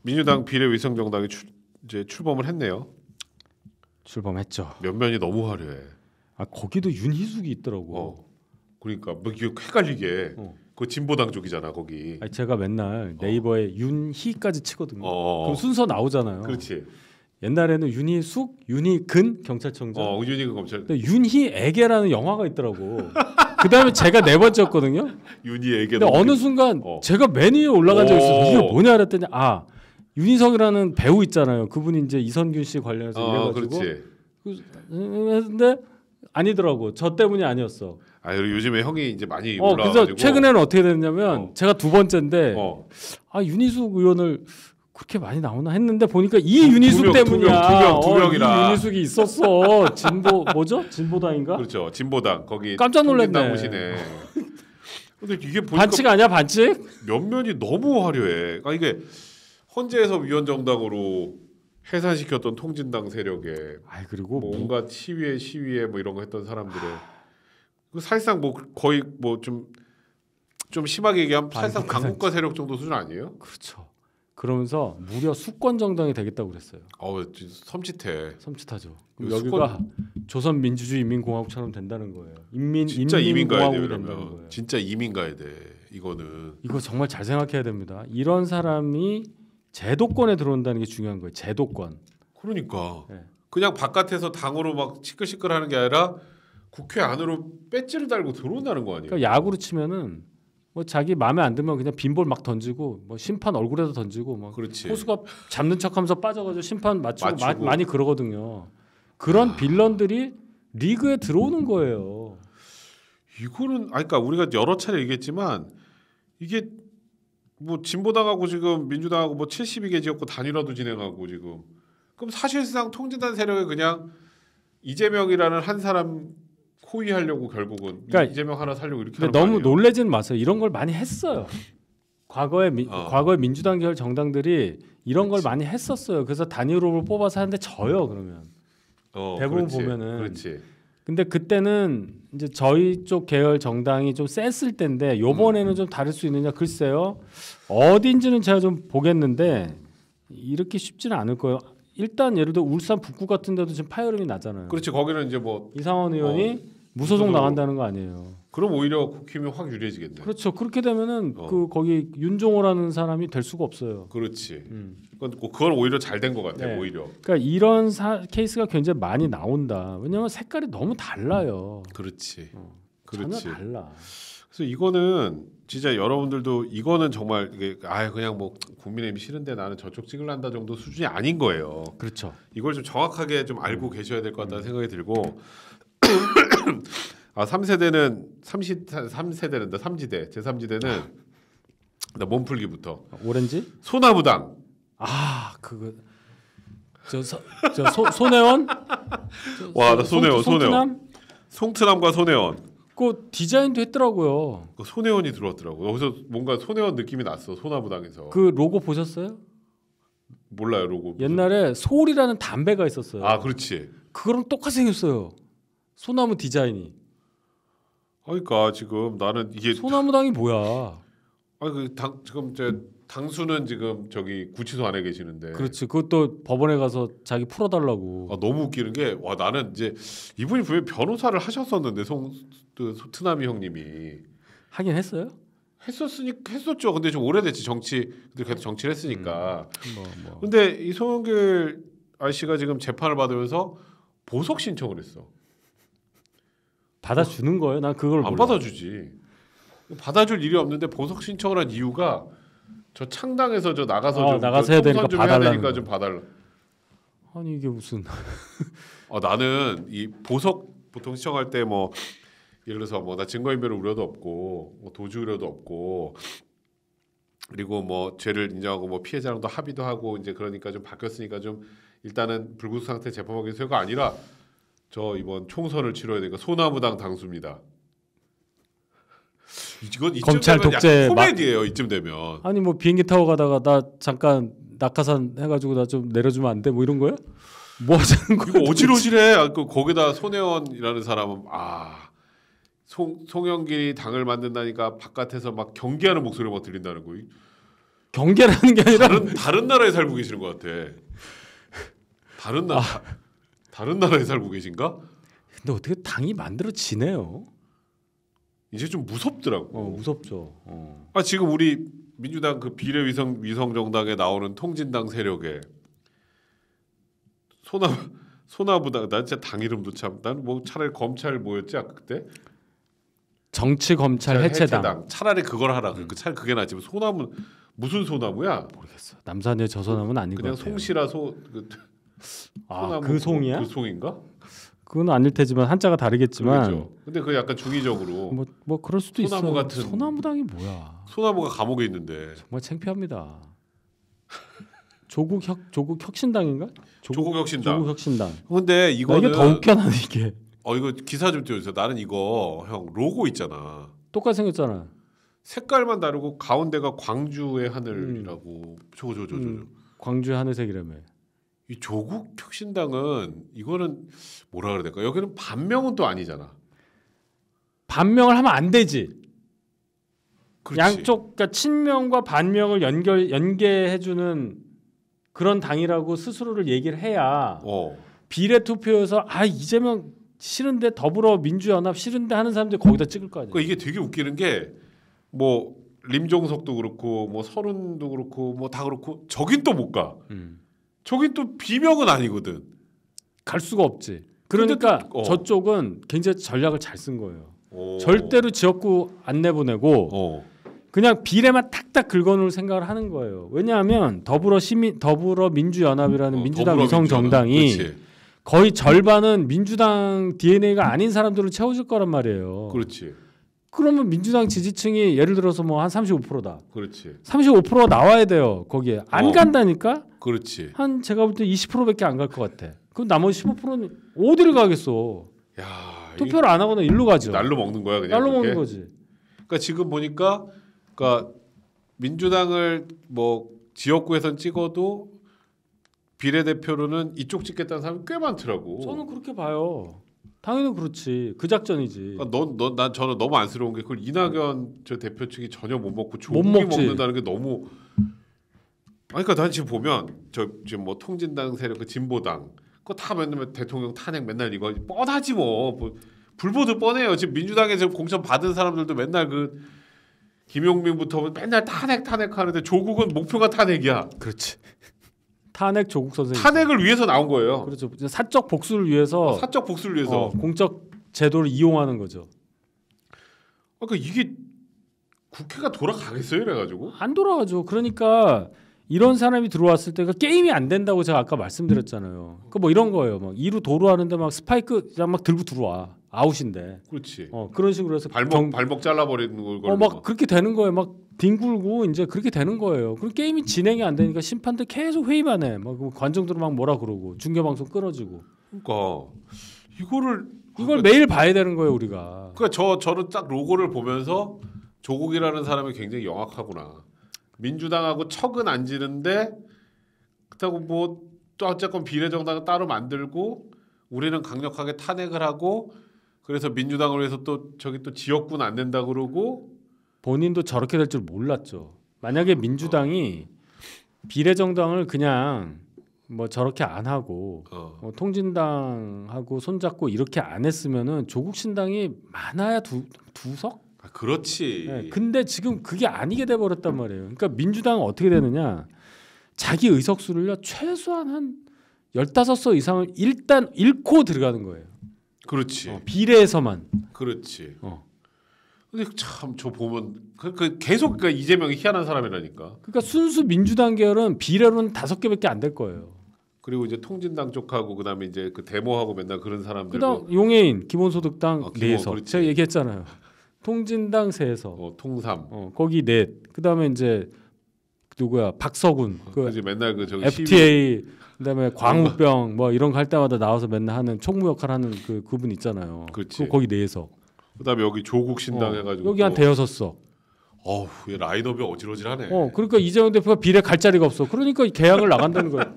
민주당 비례위성정당이 이제 출범을 했네요. 출범했죠. 면면이 너무 화려해. 아 거기도 윤희숙이 있더라고. 그러니까 뭐 이게 헷갈리게. 그 진보당 쪽이잖아 거기. 아니, 제가 맨날 네이버에 윤희까지 치거든요. 그럼 순서 나오잖아요. 그렇지. 옛날에는 윤희숙, 윤희근 경찰청장. 윤희근 검찰. 윤희애게라는 영화가 있더라고. 그 다음에 제가 네 번째였거든요. 윤희애게. 근데 어느 순간 제가 맨 위에 올라간 적이 있어요. 이게 뭐냐 그랬더니 윤희석이라는 배우 있잖아요. 그분이 이제 이선균 씨 관련해서 이래가지고. 근데 아니더라고. 저 때문이 아니었어. 요즘에 형이 이제 많이 올라와가지고. 그래서 최근에는 어떻게 됐냐면 제가 두 번째인데 윤희숙 의원을 그렇게 많이 나오나 했는데 보니까 이 윤희숙 때문이야. 두 명이라. 이 윤희숙이 있었어. 진보당인가? 그렇죠. 진보당 거기 깜짝 놀랐네. 당무시네. 근데 이게 보니까 반칙 아니야 반칙? 면면이 너무 화려해. 이게 헌재에서 위헌정당으로 해산시켰던 통진당 세력에 그리고 뭐 온갖 시위에 뭐 이런 거 했던 사람들의 사실상 뭐 거의 뭐 좀 심하게 얘기하면 사실상 강국가 세력 정도 수준 아니에요? 그렇죠. 그러면서 무려 수권 정당이 되겠다고 그랬어요. 섬찟하죠. 그럼 여기가 조선민주주의인민공화국처럼 된다는 거예요. 진짜 이민 가야 돼. 된다는 거예요. 진짜 이민 가야 돼. 이거 정말 잘 생각해야 됩니다. 이런 사람이 제도권에 들어온다는 게 중요한 거예요. 제도권. 그러니까 그냥 바깥에서 당으로 막 시끌시끌하는 게 아니라 국회 안으로 배지를 달고 들어온다는 거 아니에요? 그러니까 야구로 치면은 뭐 자기 마음에 안 들면 그냥 빈볼 막 던지고 뭐 심판 얼굴에도 던지고 뭐 포수가 잡는 척하면서 빠져가지고 심판 맞추고. 많이 그러거든요. 그런 빌런들이 리그에 들어오는 거예요. 이거는 그러니까 우리가 여러 차례 얘기했지만 이게 뭐 진보당하고 지금 민주당하고 뭐 72개 지역구 단일화도 진행하고 지금 그럼 사실상 통진당 세력에 그냥 이재명이라는 한 사람 호위하려고 결국은 그러니까 이재명 하나 살려고 이렇게 하는 거 아니에요? 너무 놀라지는 마세요. 이런 걸 많이 했어요. 과거에 민주당 계열 정당들이 이런 걸 많이 했었어요. 그래서 단일 후보를 뽑아서 하는데 져요. 그러면 대부분 보면은. 그렇지. 근데 그때는 이제 저희 쪽 계열 정당이 좀 셌을 때인데 요번에는 좀 다를 수 있느냐 글쎄요. 어딘지는 제가 좀 보겠는데 이렇게 쉽지는 않을 거예요. 일단 예를 들어 울산 북구 같은 데도 지금 파열음이 나잖아요. 그렇지. 거기는 이제 뭐 이상원 의원이 무소속 나간다는 거 아니에요. 그럼 오히려 국힘이 확 유리해지겠네. 그렇죠. 그렇게 되면은 거기 윤종호라는 사람이 될 수가 없어요. 그렇지. 그건 오히려 잘 된 것 같아요. 네. 오히려. 그러니까 이런 케이스가 굉장히 많이 나온다. 왜냐하면 색깔이 너무 달라요. 그렇지. 전혀 달라. 그래서 이거는 진짜 여러분들도 이거는 정말 이게 그냥 뭐 국민의힘이 싫은데 나는 저쪽 찍을란다 정도 수준이 아닌 거예요. 그렇죠. 이걸 좀 정확하게 좀 알고 계셔야 될 것 같다는 생각이 들고 3세대는 3세대란다. 3지대. 제3지대는 몸풀기부터. 오렌지? 소나무당. 그거 손혜원? 와, 나 손혜원. 송트남과 손혜원. 그 디자인도 했더라고요. 그 손혜원이 들어왔더라고. 여기서 뭔가 손혜원 느낌이 났어. 소나무당에서. 그 로고 보셨어요? 몰라요, 로고. 옛날에 소울이라는 담배가 있었어요. 그렇지. 그거랑 똑같이 생겼어요. 소나무 디자인이. 그러니까 지금 나는 이게 소나무당이 뭐야? 지금 당수는 지금 저기 구치소 안에 계시는데. 그렇지. 그것도 법원에 가서 자기 풀어달라고. 너무 웃기는 게 나는 이제 이분이 분명 변호사를 하셨었는데 트나미 형님이 하긴 했어요? 했었죠. 근데 좀 오래됐지. 근데 계속 정치를 했으니까. 근데 이 송영길 아저씨가 지금 재판을 받으면서 보석 신청을 했어. 받아주는 거예요? 난 그걸 안 몰라. 받아주지. 받아줄 일이 없는데 보석 신청을 한 이유가 저 창당에서 나가서 해야 되니까 좀 봐달라. 아니 이게 무슨? 나는 이 보석 보통 신청할 때 뭐 예를 들어서 뭐 나 증거인멸 우려도 없고 뭐 도주 우려도 없고 그리고 뭐 죄를 인정하고 뭐 피해자랑도 합의도 하고 이제 그러니까 좀 바뀌었으니까 좀 일단은 불구속 상태 재판하기 위해서가 아니라 저 이번 총선을 치러야 되니까 소나무당 당수입니다. 이건 검찰 독재 코미디예요. 이쯤 되면. 아니 뭐 비행기 타고 가다가 나 잠깐 낙하산 해가지고 나 좀 내려주면 안 돼? 뭐 이런 거야? 뭐 하자는 거야? 이거 어질어질해. 거기다 손혜원이라는 사람은 송영길이 당을 만든다니까 바깥에서 막 경계하는 목소리가 막 들린다는 거. 경계라는 게 아니라 다른 나라에 살고 계시는 것 같아. 다른 나라에 살고 계신가? 근데 어떻게 당이 만들어지네요. 이제 좀 무섭더라고. 무섭죠. 지금 우리 민주당 그 비례위성 정당에 나오는 통진당 세력에 소나무당, 난 진짜 당 이름도 참, 난 뭐 차라리 검찰 뭐였지 아까 그때? 정치 검찰 해체당. 차라리 그걸 하라. 차라리 그게 낫지. 소나무 무슨 소나무야? 모르겠어. 남산의 저 소나무는 아닌 것 그냥 같아요. 송시라 소나무 그 송이야? 그 송인가? 그건 아닐 테지만 한자가 다르겠지만. 그렇죠. 근데 그 약간 중의적으로 뭐 그럴 수도 소나무 있어. 같은 소나무당이 뭐야? 소나무가 감옥에 있는데 정말 창피합니다. 조국 혁신당인가? 조국 혁신당. 조국 혁신당. 근데 이거는 이게 더 웃겨 나는 이게. 이거 기사 좀 띄워주세요. 나는 이거 형 로고 있잖아. 똑같이 생겼잖아. 색깔만 다르고 가운데가 광주의 하늘이라고. 저거. 광주의 하늘색이라며. 이 조국 혁신당은 이거는 뭐라 그래야 될까? 여기는 반명은 또 아니잖아. 반명을 하면 안 되지. 그렇지. 양쪽 그러니까 친명과 반명을 연계해주는 그런 당이라고 스스로를 얘기를 해야 비례 투표에서 이재명 싫은데 더불어민주연합 싫은데 하는 사람들이 거기다 찍을 거 아니야. 그러니까 이게 되게 웃기는 게 뭐 림종석도 그렇고 뭐 서른도 그렇고 뭐 다 그렇고 저긴 또 못 가. 저긴 또 비명은 아니거든. 갈 수가 없지. 그러니까 저쪽은 굉장히 전략을 잘 쓴 거예요. 절대로 지역구 안 내보내고 그냥 비례만 탁탁 긁어놓을 생각을 하는 거예요. 왜냐하면 더불어민주연합이라는 민주당 위성 정당이 거의 절반은 민주당 DNA가 아닌 사람들을 채워줄 거란 말이에요. 그렇지. 그러면 민주당 지지층이 예를 들어서 뭐 한 35%다. 그렇지. 35%가 나와야 돼요. 거기에 안 간다니까. 그렇지. 한 제가 볼 때 20%밖에 안 갈 것 같아. 그럼 나머지 15%는 어디를 가겠어? 야, 투표를 안 하거나 일로 가죠. 날로 먹는 거야 그냥. 날로 그렇게? 먹는 거지. 그러니까 지금 보니까 그러니까 민주당을 뭐 지역구에선 찍어도 비례대표로는 이쪽 찍겠다는 사람이 꽤 많더라고. 저는 그렇게 봐요. 당연히 그렇지. 그 작전이지. 그러니까 난 저는 너무 안쓰러운 게 그걸 이낙연 저 대표 측이 전혀 못 먹고 못 조국이 먹지. 먹는다는 게 너무. 그러니까 난 지금 보면 지금 뭐 통진당 세력 그 진보당 그거 다 맨날 대통령 탄핵 맨날 이거 뻔하지 뭐 불보듯 뻔해요. 지금 민주당에서 공천 받은 사람들도 맨날 그 김용민부터 맨날 탄핵하는데 조국은 목표가 탄핵이야. 그렇지. 탄핵 조국 선생님. 탄핵을 위해서 나온 거예요. 그렇죠. 사적 복수를 위해서. 사적 복수를 위해서 공적 제도를 이용하는 거죠. 그러니까 이게 국회가 돌아가겠어요, 그래가지고 안 돌아가죠. 그러니까 이런 사람이 들어왔을 때가 게임이 안 된다고 제가 아까 말씀드렸잖아요. 그 뭐 이런 거예요. 막 2루 도루하는데 막 스파이크 막 들고 들어와. 아웃인데. 그렇지. 그런 식으로 해서 발목 잘라버리는 걸. 막 그렇게 되는 거예요. 막 뒹굴고 이제 그렇게 되는 거예요. 그럼 게임이 진행이 안 되니까 심판들 계속 회의만 해. 막 관중들 막 뭐라 그러고 중계 방송 끊어지고. 그러니까 이걸 매일 봐야 되는 거예요, 우리가. 그러니까 저는 딱 로고를 보면서 조국이라는 사람이 굉장히 영악하구나. 민주당하고 척은 안 지는데 그렇다고 뭐 또 어쨌건 비례정당을 따로 만들고 우리는 강력하게 탄핵을 하고 그래서 민주당을 위해서 또 저기 또 지역구는 안 낸다 그러고 본인도 저렇게 될 줄 몰랐죠. 만약에 민주당이 비례정당을 그냥 뭐 저렇게 안 하고 통진당하고 손잡고 이렇게 안 했으면은 조국 신당이 많아야 두 석? 그렇지. 네, 근데 지금 그게 아니게 돼 버렸단 말이에요. 그러니까 민주당은 어떻게 되느냐? 자기 의석수를요 최소한 한 15석 이상을 일단 잃고 들어가는 거예요. 그렇지. 비례에서만. 그렇지. 근데 참 저 보면 계속 그러니까 이재명이 희한한 사람이라니까. 그러니까 순수 민주당 계열은 비례로는 5개밖에 안 될 거예요. 그리고 이제 통진당 쪽하고 그다음에 이제 그 데모하고 맨날 그런 사람들. 그다음 용해인 기본소득당 내에서 그렇지. 제가 얘기했잖아요. 통진당 세에서 통삼. 거기 넷. 그다음에 이제 누구야 박서군. 그지 맨날 그 저기 FTA 그다음에 광우병 뭐 이런 거 할 때마다 나와서 맨날 하는 총무 역할 하는 그분 있잖아요. 그렇지. 거기 내에서. 그다음에 여기 조국 신당 해가지고 여기 한 대여섯 석. 얘 라인업이 어질어질하네. 그러니까 이재명 대표가 비례 갈 자리가 없어. 그러니까 계약을 나간다는 거예요.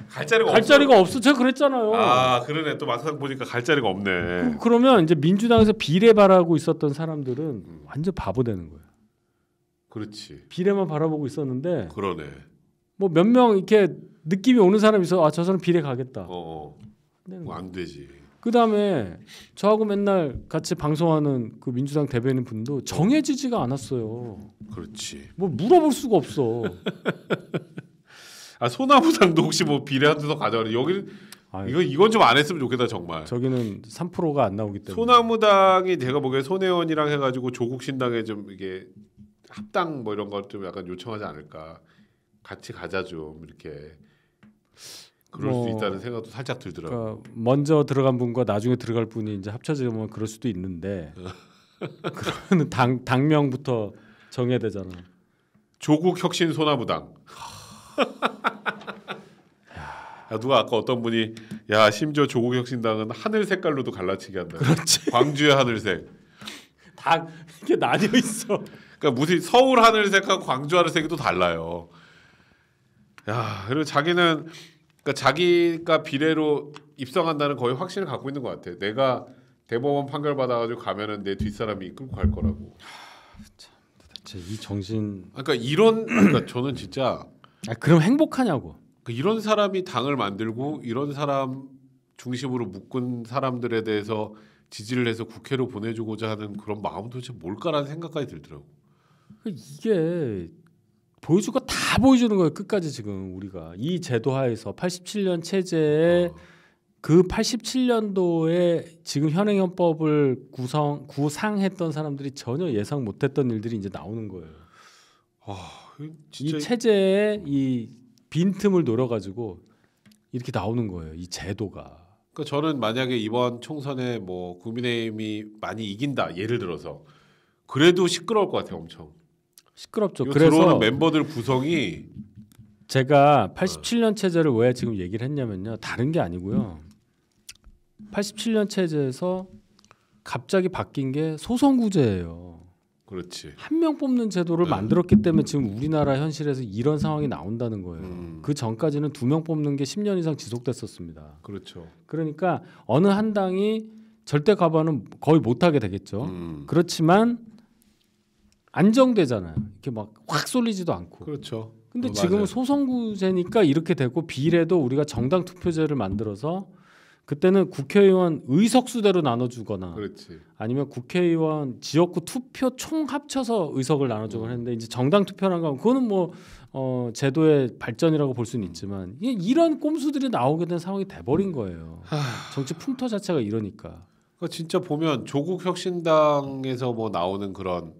갈 자리가 갈 없어. 자리가 없어. 제가 그랬잖아요. 그러네. 또 막상 보니까 갈 자리가 없네. 그러면 이제 민주당에서 비례 바라고 있었던 사람들은 완전 바보 되는 거예요. 그렇지. 비례만 바라보고 있었는데 그러네. 뭐 몇 명 이렇게 느낌이 오는 사람이 있어. 저 사람 비례 가겠다. 뭐 안 되지. 그 다음에 저하고 맨날 같이 방송하는 그 민주당 대변인 분도 정해지지가 않았어요. 그렇지. 뭐 물어볼 수가 없어. 소나무당도 혹시 뭐 비례 한두 석 가져가는 여기는 이건 좀 안 했으면 좋겠다 정말. 저기는 3%가 안 나오기 때문에. 소나무당이 제가 보기에 손혜원이랑 해가지고 조국 신당에 좀 이게 합당 뭐 이런 걸 좀 약간 요청하지 않을까. 같이 가자 좀 이렇게. 그럴 수 있다는 생각도 살짝 들더라고요. 그러니까 먼저 들어간 분과 나중에 들어갈 분이 이제 합쳐지면 그럴 수도 있는데 그러면 당명부터 정해야 되잖아. 조국 혁신 소나무당. 누가 아까 어떤 분이 심지어 조국 혁신당은 하늘 색깔로도 갈라치기 한다. 그렇지. 광주의 하늘색. 다 이게 나뉘어 있어. 그러니까 무슨 서울 하늘색하고 광주 하늘색이 또 달라요. 그리고 자기는 그러니까 자기가 비례로 입성한다는 거의 확신을 갖고 있는 것 같아. 내가 대법원 판결 받아가지고 가면은 내 뒷사람이 이끌고 갈 거라고. 참, 도대체 이 정신. 그러니까 저는 진짜. 그럼 행복하냐고. 이런 사람이 당을 만들고 이런 사람 중심으로 묶은 사람들에 대해서 지지를 해서 국회로 보내주고자 하는 그런 마음은 도대체 뭘까라는 생각까지 들더라고. 이게 보여줄 거 다 보여주는 거예요. 끝까지 지금 우리가 이 제도 하에서 87년 체제에 그 87년도에 지금 현행 헌법을 구상했던 사람들이 전혀 예상 못했던 일들이 이제 나오는 거예요. 진짜 이 체제에 이 빈틈을 노려가지고 이렇게 나오는 거예요. 이 제도가. 그러니까 저는 만약에 이번 총선에 뭐 국민의힘이 많이 이긴다 예를 들어서 그래도 시끄러울 것 같아요. 엄청 시끄럽죠. 그래서 그래서 들어오는 멤버들 구성이 제가 87년 체제를 왜 지금 얘기를 했냐면요. 다른 게 아니고요. 87년 체제에서 갑자기 바뀐 게 소선구제예요. 그렇지. 한 명 뽑는 제도를 만들었기 때문에 지금 우리나라 현실에서 이런 상황이 나온다는 거예요. 그 전까지는 2명 뽑는 게 10년 이상 지속됐었습니다. 그렇죠. 그러니까 어느 한 당이 절대 과반은 거의 못하게 되겠죠. 그렇지만 안정되잖아요. 이렇게 막 확 쏠리지도 않고. 그렇죠. 근데 지금은 소선구제니까 이렇게 되고 비례도 우리가 정당 투표제를 만들어서 그때는 국회의원 의석수대로 나눠주거나 그렇지. 아니면 국회의원 지역구 투표 총 합쳐서 의석을 나눠주거나 했는데 이제 정당 투표라는 건 그거는 뭐 제도의 발전이라고 볼 수는 있지만 이런 꼼수들이 나오게 된 상황이 돼버린 거예요. 정치 풍토 자체가 이러니까. 그러니까 진짜 보면 조국 혁신당에서 뭐 나오는 그런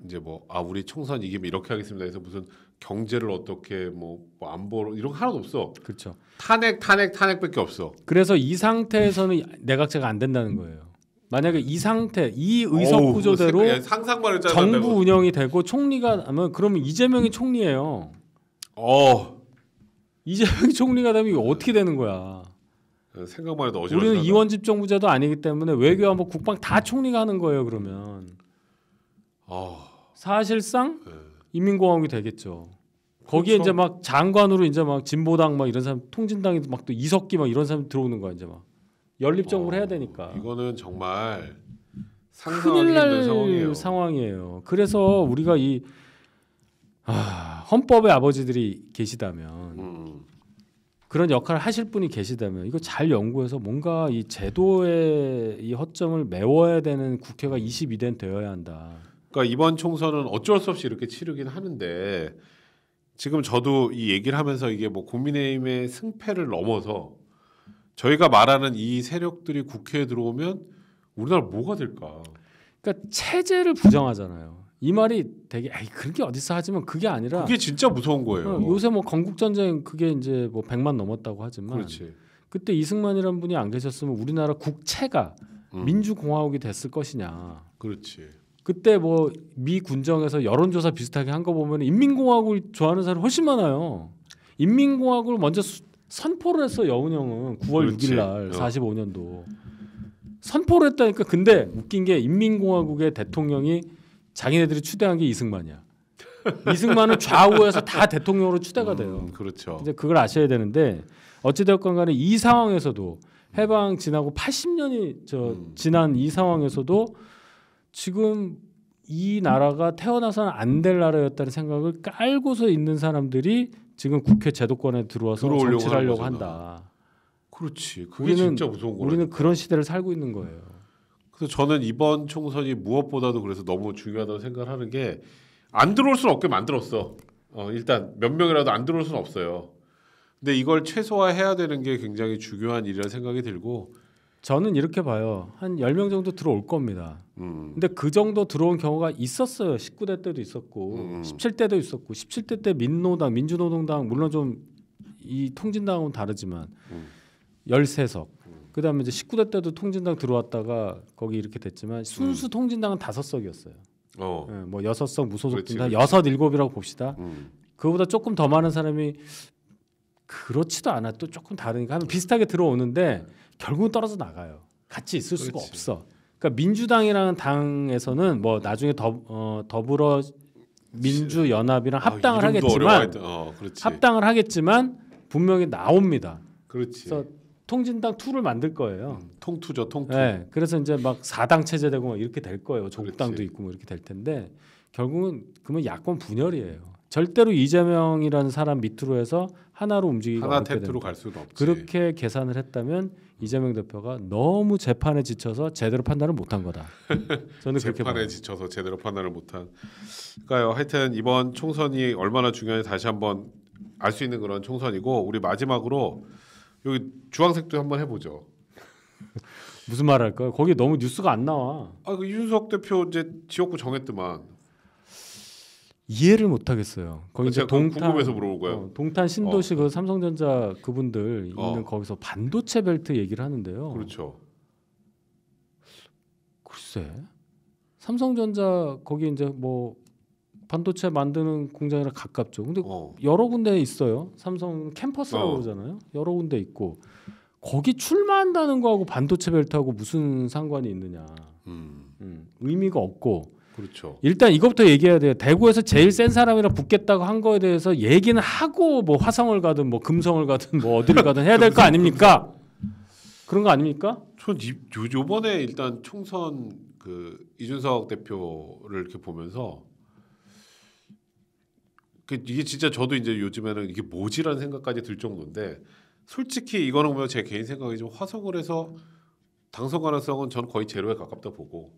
이제 뭐 우리 총선 이기면 이렇게 하겠습니다. 해서 무슨 경제를 어떻게 뭐 안보로 이런 거 하나도 없어. 그렇죠. 탄핵밖에 없어. 그래서 이 상태에서는 내각제가 안 된다는 거예요. 만약에 이 상태, 이 의석 구조대로 상상만 했잖아. 정부 운영이 되고 총리가 하면 그러면 이재명이 총리예요. 이재명이 총리가 되면 이거 어떻게 되는 거야? 생각만 해도 어지러워. 우리는 이원집 정부제도 아니기 때문에 외교와 뭐 국방 다 총리가 하는 거예요. 그러면 사실상 인민공화국이 되겠죠. 거기에 그렇죠. 이제 막 장관으로 이제 막 진보당 막 이런 사람, 통진당이 막 또 이석기 막 이런 사람 들어오는 거야 이제 막 연립정부를 해야 되니까. 이거는 정말 상상하기 큰일 힘든 날 상황이에요. 그래서 우리가 이 헌법의 아버지들이 계시다면 그런 역할을 하실 분이 계시다면 이거 잘 연구해서 뭔가 이 제도의 이 허점을 메워야 되는 국회가 22대는 되어야 한다. 그러니까 이번 총선은 어쩔 수 없이 이렇게 치르긴 하는데 지금 저도 이 얘기를 하면서 이게 뭐 국민의힘의 승패를 넘어서 저희가 말하는 이 세력들이 국회에 들어오면 우리나라 뭐가 될까? 그러니까 체제를 부정하잖아요. 이 말이 되게 그런 게 어디서 하지만 그게 아니라 그게 진짜 무서운 거예요. 요새 뭐 건국 전쟁 그게 이제 뭐 100만 넘었다고 하지만 그렇지. 그때 이승만이라는 분이 안 계셨으면 우리나라 국채가 민주공화국이 됐을 것이냐. 그렇지. 그때 뭐 미 군정에서 여론조사 비슷하게 한 거 보면 인민공화국을 좋아하는 사람이 훨씬 많아요. 인민공화국을 먼저 선포를 했어. 여운형은 9월 그렇지. 6일 날 45년도 선포를 했다니까. 근데 웃긴 게 인민공화국의 대통령이 자기네들이 추대한 게 이승만이야. 이승만은 좌우에서 다 대통령으로 추대가 돼요. 그렇죠. 이제 그걸 아셔야 되는데 어찌되었건 간에 이 상황에서도 해방 지나고 80년이 지난 이 상황에서도 지금 이 나라가 태어나서는 안 될 나라였다는 생각을 깔고서 있는 사람들이 지금 국회 제도권에 들어와서 들어오려고 정치를 하려고 하는 한다. 그렇지. 그게 진짜 무서운 거예요. 우리는 그런 시대를 살고 있는 거예요. 그래서 저는 이번 총선이 무엇보다도 그래서 너무 중요하다고 생각하는 게 안 들어올 수는 없게 만들었어. 일단 몇 명이라도 안 들어올 수는 없어요. 근데 이걸 최소화해야 되는 게 굉장히 중요한 일이라는 생각이 들고 저는 이렇게 봐요. 한 10명 정도 들어올 겁니다. 음, 근데 그 정도 들어온 경우가 있었어요. 19대 때도 있었고 17대도 있었고 17대 때 민노당, 민주노동당 물론 좀 이 통진당은 다르지만 13석. 그다음에 이제 19대 때도 통진당 들어왔다가 거기 이렇게 됐지만 순수 통진당은 5석이었어요. 예, 뭐 6석 무소속도 다 6, 7이라고 봅시다. 그거보다 조금 더 많은 사람이 그렇지도 않아 또 조금 다르니까 하면 비슷하게 들어오는데 결국은 떨어져 나가요. 같이 있을 수가 그렇지. 없어. 그러니까 민주당이라는 당에서는 뭐 나중에 더불어 민주연합이랑 합당을 이름도 하겠지만 그렇지. 합당을 하겠지만 분명히 나옵니다. 그렇지. 그래서 통진당 2를 만들 거예요. 통투죠, 통투. 네, 그래서 이제 막 4당 체제 되고 막 이렇게 될 거예요. 조국당도 그렇지. 있고 뭐 이렇게 될 텐데 결국은 그러면 야권 분열이에요. 절대로 이재명이라는 사람 밑으로 해서 하나로 움직이기 하나 어렵게 텐트로 됩니다. 갈 수는 없지. 그렇게 계산을 했다면 이재명 대표가 너무 재판에 지쳐서 제대로 판단을 못한 거다. 저는 그렇게 재판에 봐요. 지쳐서 제대로 판단을 못한. 그러니까요. 하여튼 이번 총선이 얼마나 중요한지 다시 한번 알 수 있는 그런 총선이고 우리 마지막으로 여기 주황색도 한번 해보죠. 무슨 말 할까요? 거기 너무 뉴스가 안 나와. 그 이준석 대표 이제 지역구 정했더만. 이해를 못 하겠어요. 거기 이제 제가 궁금해서 물어볼 거예요. 동탄 신도시 그 삼성전자 그분들 있는 거기서 반도체 벨트 얘기를 하는데요. 그렇죠. 글쎄, 삼성전자 거기 이제 뭐 반도체 만드는 공장이랑 가깝죠. 근데 여러 군데 있어요. 삼성 캠퍼스라고 그러잖아요. 여러 군데 있고 거기 출마한다는 거하고 반도체 벨트하고 무슨 상관이 있느냐. 의미가 없고. 그렇죠. 일단 이것부터 얘기해야 돼요. 대구에서 제일 센 사람이랑 붙겠다고 한 거에 대해서 얘기는 하고 뭐 화성을 가든 뭐 금성을 가든 뭐 어디를 가든 해야 될 거 아닙니까? 그런 거 아닙니까? 전 요번에 일단 총선 그 이준석 대표를 이렇게 보면서 이게 진짜 저도 이제 요즘에는 이게 뭐지라는 생각까지 들 정도인데 솔직히 이거는 보면 제 개인 생각이지만 화성을 해서 당선 가능성은 전 거의 제로에 가깝다 보고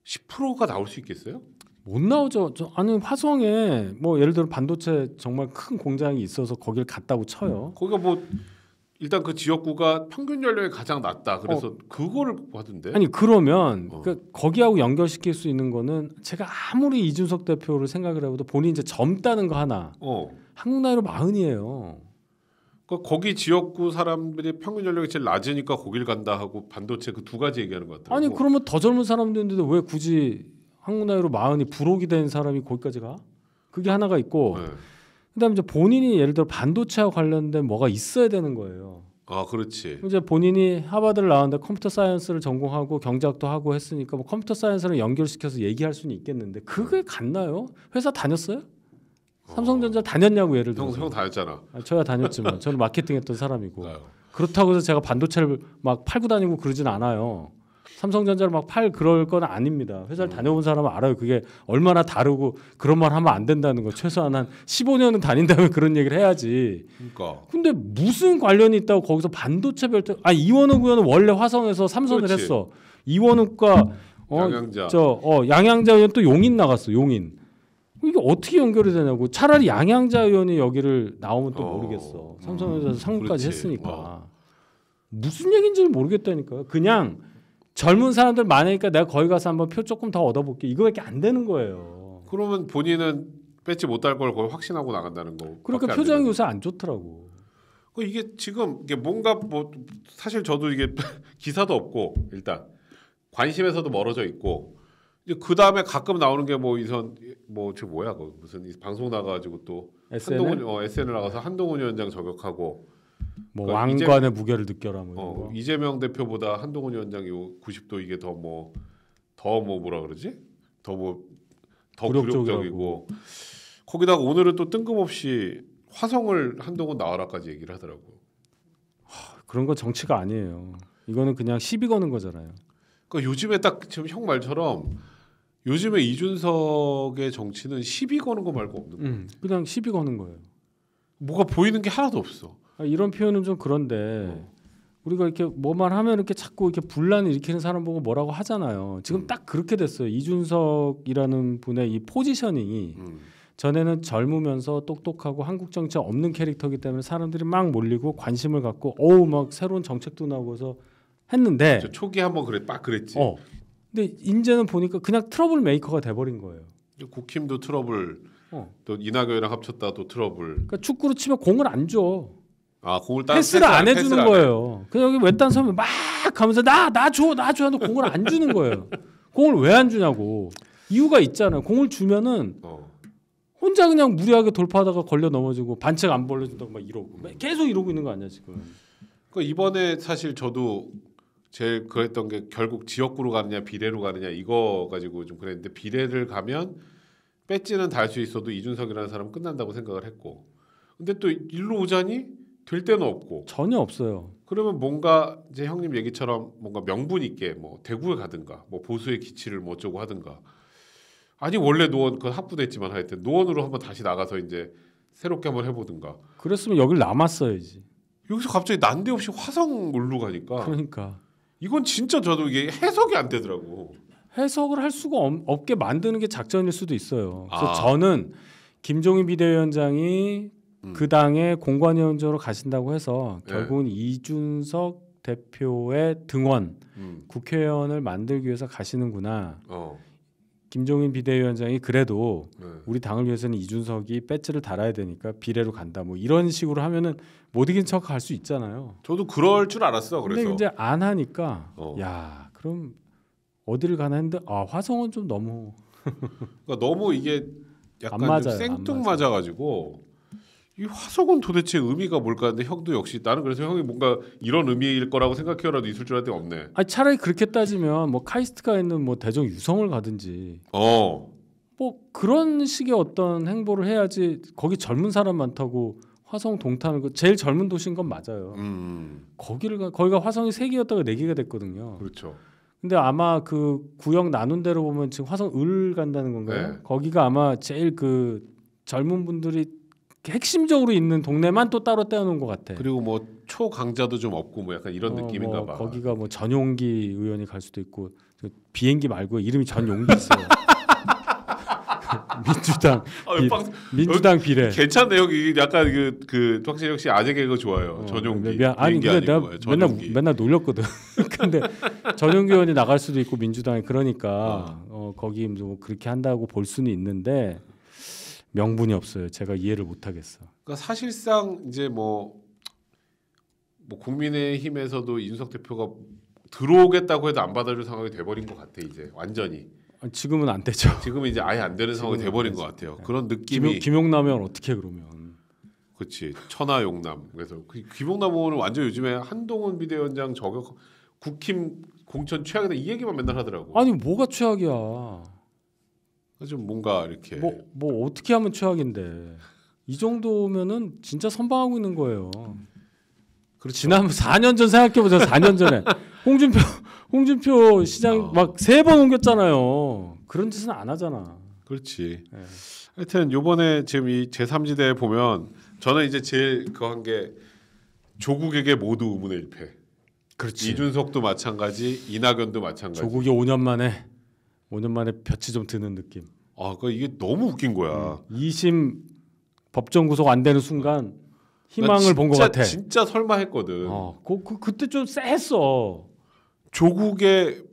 10%가 나올 수 있겠어요? 못 나오죠. 아니 화성에 뭐 예를 들어 반도체 정말 큰 공장이 있어서 거길 갔다고 쳐요. 거기가 뭐 일단 그 지역구가 평균 연령이 가장 낮다. 그래서 그거를 하던데. 아니 그러면 거기하고 연결시킬 수 있는 거는 제가 아무리 이준석 대표를 생각을 해봐도 본인이 이제 젊다는 거 하나. 한국 나이로 40이에요. 거기 지역구 사람들이 평균 연령이 제일 낮으니까 거길 간다 하고 반도체 그 두 가지 얘기하는 것 같아요. 아니 그러면 더 젊은 사람도 있는데 왜 굳이 한국 나이로 40이 불혹이 된 사람이 거기까지 가? 그게 하나가 있고 그다음에 이제 본인이 예를 들어 반도체와 관련된 뭐가 있어야 되는 거예요. 그렇지. 이제 본인이 하버드를 나왔는데 컴퓨터 사이언스를 전공하고 경제학도 하고 했으니까 뭐 컴퓨터 사이언스를 연결시켜서 얘기할 수는 있겠는데 그게 갔나요? 회사 다녔어요? 삼성전자 다녔냐고 예를 들어서. 형 다녔잖아. 저야 다녔지만 저는 마케팅했던 사람이고 그렇다고 해서 제가 반도체를 막 팔고 다니고 그러진 않아요. 삼성전자를 막 그럴 건 아닙니다. 회사를 다녀온 사람은 알아요. 그게 얼마나 다르고 그런 말 하면 안 된다는 거. 최소한 한 15년은 다닌 다음에 그런 얘기를 해야지. 그러니까. 근데 무슨 관련이 있다고 거기서 반도체 벨트? 이원욱 의원은 원래 화성에서 삼선을 그렇지. 했어. 이원욱과 양양자. 양양자 의원 또 용인 나갔어. 용인. 이게 어떻게 연결이 되냐고. 차라리 양양자 의원이 여기를 나오면 또 모르겠어. 삼성전자에서 상무까지 했으니까. 무슨 얘기인지를 모르겠다니까요. 그냥 젊은 사람들 많으니까 내가 거기 가서 한번 표 조금 더 얻어볼게. 이거밖에 안 되는 거예요. 그러면 본인은 뺏지 못할 걸 거의 확신하고 나간다는 거. 그러니까 표정이 요새 안 좋더라고. 이게 지금 이게 뭔가 뭐 사실 저도 이게 기사도 없고 일단 관심에서도 멀어져 있고 그 다음에 가끔 나오는 게 뭐 이선 저 뭐야 그 무슨 방송 나가가지고 또 한동훈 SNL 나가서 한동훈 위원장 저격하고 뭐 그러니까 왕관의 무게를 느껴라 뭐 이재명 대표보다 한동훈 위원장이 90도 이게 더 뭐라 그러지? 더 더 굴욕적이라고. 굴욕적이고 거기다가 오늘은 또 뜬금없이 화성을 한동안 나와라까지 얘기를 하더라고요. 그런 거 정치가 아니에요. 이거는 그냥 시비 거는 거잖아요. 그러니까 요즘에 딱 지금 형 말처럼 요즘에 이준석의 정치는 시비 거는 거 말고 없는 거예요. 그냥 시비 거는 거예요. 뭐가 보이는 게 하나도 없어. 이런 표현은 좀 그런데 우리가 이렇게 뭐만 하면 이렇게 자꾸 이렇게 분란을 일으키는 사람 보고 뭐라고 하잖아요. 지금 딱 그렇게 됐어요. 이준석이라는 분의 이 포지셔닝이 전에는 젊으면서 똑똑하고 한국 정치에 없는 캐릭터이기 때문에 사람들이 막 몰리고 관심을 갖고 막 새로운 정책도 나오고서 했는데 저 초기 한번 딱 그랬지. 근데 이제는 보니까 그냥 트러블 메이커가 돼버린 거예요. 국힘도 트러블, 또 이낙연이랑 합쳤다 또 트러블. 그러니까 축구로 치면 공을 안 줘. 공을 패스를 안 해주는 거예요. 그냥 여기 외딴 섬에 막 가면서 나 줘 하는데 공을 안 주는 거예요. 공을 왜 안 주냐고. 이유가 있잖아요. 공을 주면은 혼자 그냥 무리하게 돌파하다가 걸려 넘어지고 반칙 안 벌려준다고 막 이러고 계속 이러고 있는 거 아니야 지금. 그러니까 이번에 사실 저도 제일 그랬던 게 결국 지역구로 가느냐 비례로 가느냐 이거 가지고 좀 그랬는데 비례를 가면 배지는 달 수 있어도 이준석이라는 사람은 끝난다고 생각을 했고 근데 또 일로 오자니 될 데는 없고 전혀 없어요. 그러면 뭔가 이제 형님 얘기처럼 뭔가 명분 있게 뭐 대구에 가든가 뭐 보수의 기치를 뭐 어쩌고 하든가 아니 원래 노원 그 합부됐지만 하여튼 노원으로 한번 다시 나가서 이제 새롭게 한번 해보든가 그랬으면 여길 남았어야지. 여기서 갑자기 난데없이 화성으로 가니까 그러니까 이건 진짜 저도 이게 해석이 안 되더라고. 해석을 할 수가 없게 만드는 게 작전일 수도 있어요. 그래서 저는 김종인 비대위원장이 그 당의 공관위원장으로 가신다고 해서 결국은 이준석 대표의 등원 국회의원을 만들기 위해서 가시는구나. 김종인 비대위원장이 그래도 우리 당을 위해서는 이준석이 배지를 달아야 되니까 비례로 간다. 뭐 이런 식으로 하면은 못 이긴 척 할 수 있잖아요. 저도 그럴 줄 알았어. 그래서. 근데 이제 안 하니까 야 그럼 어디를 가나 했는데 화성은 좀 너무 그러니까 너무 이게 약간 안 맞아요, 좀 생뚱맞아가지고 이 화성은 도대체 의미가 뭘까 하는데 형도 역시 나는 그래서 형이 뭔가 이런 의미일 거라고 생각해라도 있을 줄 알았더니 없네. 아니 차라리 그렇게 따지면 뭐 카이스트가 있는 뭐 대전 유성을 가든지 뭐 그런 식의 어떤 행보를 해야지. 거기 젊은 사람 많다고 화성 동탄을 제일 젊은 도시인 건 맞아요. 거기가 화성이 3개였다가 4개가 됐거든요. 그렇죠. 근데 아마 그 구역 나눈 대로 보면 지금 화성 을 간다는 건가요? 네. 거기가 아마 제일 그 젊은 분들이 핵심적으로 있는 동네만 또 따로 떼어놓은 것 같아. 그리고 뭐 초강자도 좀 없고 뭐 약간 이런 느낌인가 봐. 거기가 뭐 전용기 의원이 갈 수도 있고 비행기 말고 이름이 전용기 있어요. 민주당 비례. 괜찮네 여기 약간 그 확실히 역시 아재 개그 좋아요. 전용기. 아니 근데 내가 맨날 놀렸거든. 근데 전용기 의원이 나갈 수도 있고 민주당이 그러니까 거기 뭐 그렇게 한다고 볼 수는 있는데 명분이 없어요. 제가 이해를 못 하겠어. 그러니까 사실상 이제 뭐 국민의힘에서도 이준석 대표가 들어오겠다고 해도 안 받아줄 상황이 돼버린 것 같아 이제 완전히. 지금은 안 되죠. 지금은 이제 아예 안 되는 상황이 돼버린 것 같아요. 그런 느낌이. 김용남이면 어떻게 그러면? 그렇지. 천하용남. 그래서 김용남 의원은 완전 요즘에 한동훈 비대위원장 저격 국힘 공천 최악이다 이 얘기만 맨날 하더라고. 아니 뭐가 최악이야? 좀 뭔가 이렇게 뭐 어떻게 하면 최악인데 이 정도면은 진짜 선방하고 있는 거예요. 그렇죠. 지난 4년 전 생각해보자. 4년 전에 홍준표 시장 막 3번 옮겼잖아요. 그런 짓은 안 하잖아. 그렇지. 네. 하여튼 요번에 지금 이 제3지대 보면 저는 이제 제일 그한 게 조국에게 모두 의문의 일패. 그렇지. 이준석도 마찬가지, 이낙연도 마찬가지. 조국이 5년 만에 볕이 좀 드는 느낌. 그러니까 이게 너무 웃긴 거야. 2심 법정 구속 안 되는 순간 희망을 본 것 같아. 진짜 설마 했거든. 그때 좀 쎄했어. 조국의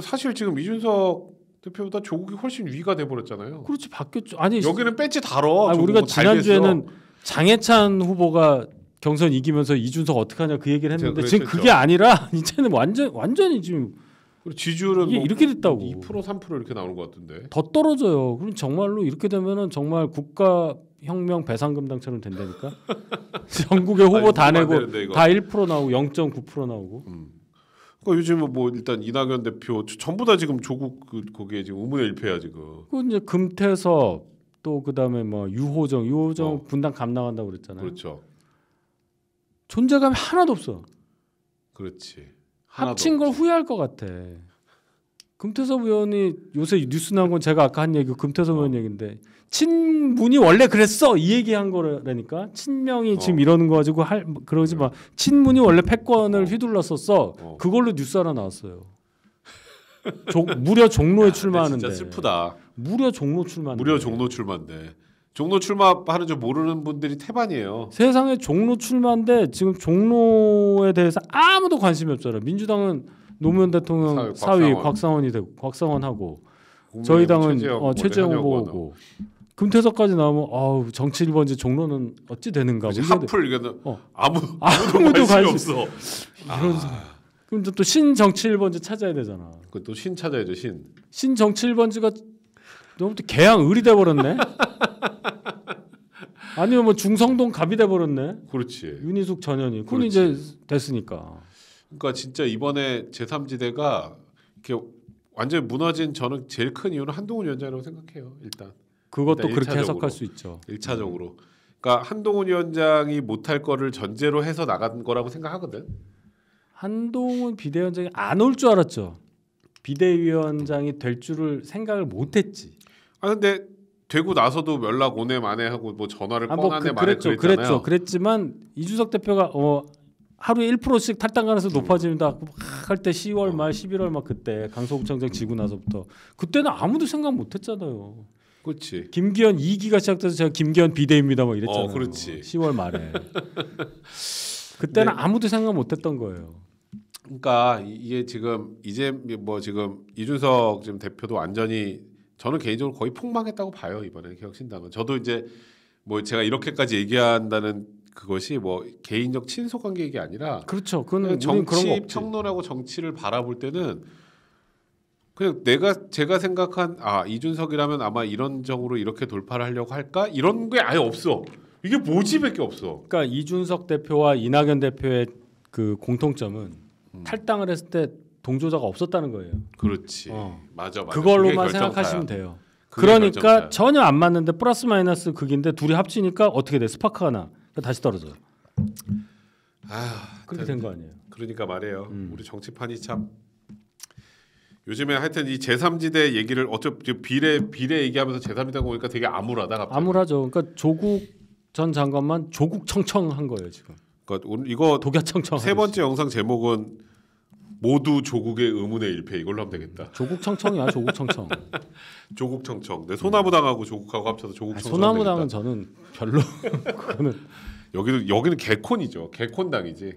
사실 지금 이준석 대표보다 조국이 훨씬 위가 돼 버렸잖아요. 그렇지 바뀌었죠. 아니 여기는 배지 달어. 우리가 지난주에는 장해찬 후보가 경선 이기면서 이준석 어떻게 하냐 그 얘기를 했는데 지금 그게 아니라 이제는 완전히 지금 지지율은 이게 이렇게 됐다고 2% 3% 이렇게 나오는 것 같은데 더 떨어져요. 그럼 정말로 이렇게 되면은 정말 국가혁명 배상금당처럼 된다니까. 전국의 후보 다 내고 다 1% 나오고 0.9% 나오고. 그러니까 요즘은 뭐 일단 이낙연 대표 전부 다 지금 조국 거기에 지금 의문의 1패야 지금. 그 이제 금태섭 또 그다음에 뭐 유호정 분당 감나간다고 그랬잖아요. 그렇죠. 존재감이 하나도 없어. 그렇지. 합친 걸 후회할 것 같아. 금태섭 의원이 요새 뉴스 나온 건 제가 아까 한 얘기 금태섭 의원 얘기인데 친문이 원래 그랬어 이 얘기한 거라니까 친명이 지금 이러는 거 가지고 그러지 마. 친문이 원래 패권을 휘둘렀었어. 그걸로 뉴스 하나 나왔어요. 무려 종로에 출마하는데. 진짜 슬프다. 무려 종로 출마인데. 무려 종로 출마인데. 종로 출마하는 줄 모르는 분들이 태반이에요. 세상에 종로 출마인데 지금 종로에 대해서 아무도 관심이 없잖아요. 민주당은 노무현 대통령 사위 곽상원이 되고 곽상원하고 저희 당은 최재형 후보고 금태섭까지 나오면 정치 1번지 종로는 어찌 되는가. 하플 이거는 아무도 관심이 없어. 그럼 또 신정치 1번지 찾아야 되잖아. 그또 신 찾아야죠 신. 신정치 1번지가 너무 또 개항을이 돼버렸네. 아니면 뭐 중성동 갑이 돼버렸네. 그렇지. 윤희숙 전현희. 그건 이제 됐으니까. 그러니까 진짜 이번에 제3지대가 이렇게 완전히 무너진 저는 제일 큰 이유는 한동훈 위원장이라고 생각해요. 일단 그것도 일단 그렇게 1차적으로. 해석할 수 있죠. 1차적으로. 그러니까 한동훈 위원장이 못할 거를 전제로 해서 나간 거라고 생각하거든. 한동훈 비대위원장이 안 올 줄 알았죠. 비대위원장이 될 줄을 생각을 못했지. 근데 되고 나서도 연락 오네 마네 하고 뭐 전화를 꺼내네 마네 그랬잖아요. 그랬지만 이준석 대표가 하루에 1%씩 탈당가능서 높아집니다. 할 때 10월 말 11월 말 그때 강서구청장 지고 나서부터 그때는 아무도 생각 못했잖아요. 그렇지. 김기현 2기가 시작돼서 제가 김기현 비대위입니다 뭐 이랬잖아요. 그렇지. 10월 말에. 그때는 아무도 생각 못했던 거예요. 그러니까 이게 지금 이제 뭐 지금 이준석 지금 대표도 완전히 저는 개인적으로 거의 폭망했다고 봐요 이번에 개혁신당은. 저도 이제 뭐 제가 이렇게까지 얘기한다는 그것이 뭐 개인적 친소 관계 얘기 아니라 그렇죠. 그건 정치 평론하고 정치를 바라볼 때는 그냥 제가 생각한 이준석이라면 아마 이런 적으로 이렇게 돌파를 하려고 할까 이런 게 아예 없어. 이게 뭐지밖에 없어. 그러니까 이준석 대표와 이낙연 대표의 그 공통점은 탈당을 했을 때 동조자가 없었다는 거예요. 그렇지. 맞아. 그걸로만 생각하시면 돼요. 그러니까 결정타야. 전혀 안 맞는데 플러스 마이너스 극인데 둘이 합치니까 어떻게 돼? 스파크가 나. 다시 떨어져요. 그렇게 된 거 아니에요. 그러니까 말이에요. 우리 정치판이 참 요즘에 하여튼 이 제3지대 얘기를 어차피 비례 얘기하면서 제3지대 보니까 되게 암울하다 갑자기. 암울하죠. 그러니까 조국 전 장관만 조국청청한 거예요 지금. 그러니까 오늘 이거 독야청청. 세 번째 영상 제목은 모두 조국의 의문의 일패 이걸로 하면 되겠다. 조국청청이야 조국청청. 조국청청. 내 소나무당하고 조국하고 합쳐서 조국청청. 소나무당은 저는 별로. 그거는 여기는 개콘이죠. 개콘당이지.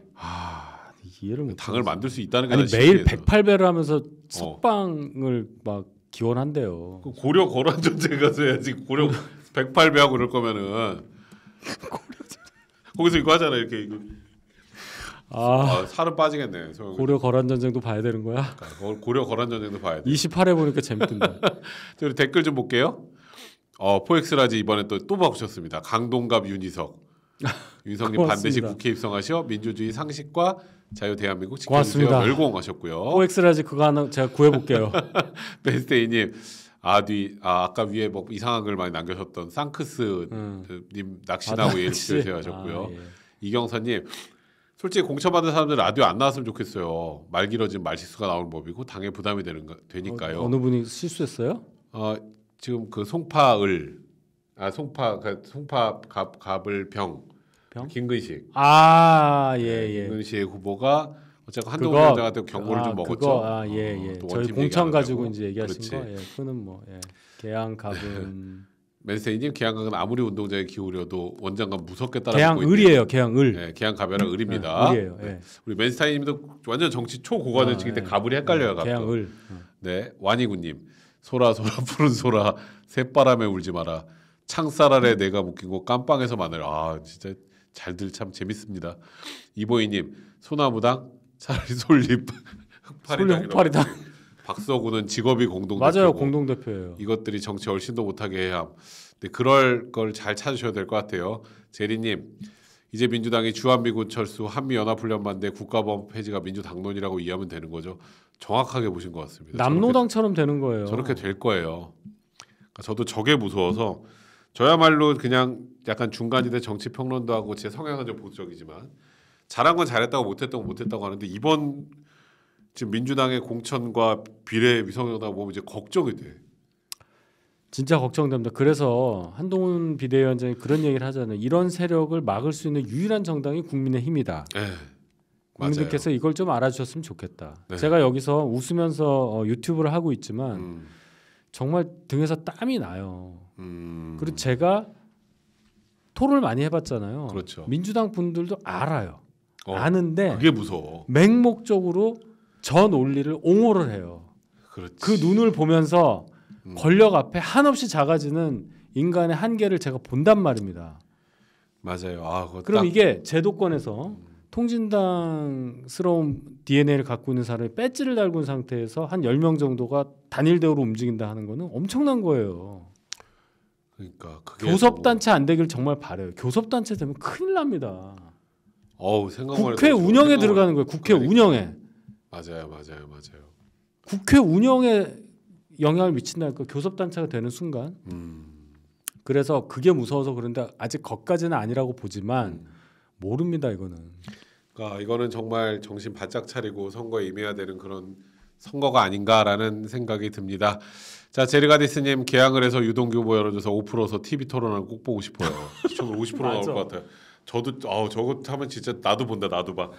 이해를 못. 당을 만들 수 있다는 게 아니 매일 108배를 하면서 석방을 막 기원한대요. 고려 거란 전쟁 가서 해야지. 고려 108배하고 그럴 거면은 거기서 이거 하잖아 이렇게 이거. 살은 빠지겠네. 고려 거란 전쟁도 봐야 되는 거야? 고려 거란 전쟁도 봐야 돼. 28회 보니까 재밌던데. 우리 댓글 좀 볼게요. 포엑스라지 이번에 또 바꾸셨습니다. 강동갑 윤희석. 윤석님 반드시 국회 입성하셔 민주주의 상식과 자유 대한민국 지켜주세요. 멸공하셨고요. 포엑스라지 그거 하나 제가 구해볼게요. 베스테이님 아까 위에 뭐 이상한 글 많이 남겨셨던 상크스님 낚시나고 예를 주세요 하셨고요. 예. 이경선님 솔직히 공천받은 사람들 라디오 안 나왔으면 좋겠어요. 말 길어지면 말실수가 나오는 법이고 당에 부담이 되니까요. 어느 분이 실수했어요? 지금 그 송파을 송파 갑을 병? 김근식. 예. 김근식 후보가 어쨌든 한동훈 위원장한테 경고를 좀 먹었죠. 예. 저희 공천 가지고 이제 얘기하신 거. 예. 그거는 뭐 개항 갑은 맨세이님 개항갑은 아무리 운동장에 기울여도 원장관 무섭게 따라붙고 있는 개항을이에요. 개항을. 네, 개항갑이랑 을입니다. 을이에요. 예. 우리 맨스타인님도 완전 정치 초고관을직인데 갑을이 헷갈려요. 개항을. 네, 완이구님 소라 푸른 소라 새바람에 울지 마라. 창살 아래 내가 묶인 곳 깜빵에서 마늘. 진짜 잘들 참 재밌습니다. 이보희님 소나무당 차라리 솔잎 흑파리당. 박서구는 직업이 공동대표고 맞아요. 공동대표예요. 이것들이 정치 훨씬 더 못하게 해야 함. 근데 그럴 걸 잘 찾으셔야 될 것 같아요. 제리님 이제 민주당이 주한미군 철수, 한미연합훈련만 내 국가보안 폐지가 민주당론이라고 이해하면 되는 거죠. 정확하게 보신 것 같습니다. 남로당처럼 되는 거예요. 저렇게 될 거예요. 그러니까 저도 저게 무서워서 저야말로 그냥 약간 중간지대 정치 평론도 하고 제 성향은 좀 보수적이지만 잘한 건 잘했다고 못했던 건 못했다고 하는데 이번 지금 민주당의 공천과 비례 위성연합 보면 이제 걱정이 돼. 진짜 걱정됩니다. 그래서 한동훈 비대위원장이 그런 얘기를 하잖아요. 이런 세력을 막을 수 있는 유일한 정당이 국민의힘이다. 네, 국민들께서 이걸 좀 알아주셨으면 좋겠다. 네. 제가 여기서 웃으면서 유튜브를 하고 있지만 정말 등에서 땀이 나요. 그리고 제가 토론을 많이 해봤잖아요. 그렇죠. 민주당 분들도 알아요. 아는데 그게 무서워. 맹목적으로 저 논리를 옹호를 해요. 그렇지. 그 눈을 보면서 권력 앞에 한없이 작아지는 인간의 한계를 제가 본단 말입니다. 맞아요. 아, 그럼 이게 제도권에서 통진당스러운 DNA를 갖고 있는 사람이 배지를 달고 있는 상태에서 한 10명 정도가 단일 대우로 움직인다 하는 거는 엄청난 거예요. 그러니까 그게 교섭단체 안 되길 정말 바래요. 교섭단체 되면 큰일 납니다. 생각만 국회 운영에 들어가는 거예요. 국회 운영에. 맞아요. 국회 운영에 영향을 미친다니까 교섭단체가 되는 순간. 그래서 그게 무서워서 그런데 아직 거기까지는 아니라고 보지만 모릅니다 이거는. 그러니까 이거는 정말 정신 바짝 차리고 선거에 임해야 되는 그런 선거가 아닌가라는 생각이 듭니다. 자, 제리가디스님 개항을 해서 유동규 후보 열어줘서 5%서 TV 토론을 꼭 보고 싶어요. 시청률 50% 나올 것 같아요. 저도 저거 하면 진짜 나도 본다 나도 봐.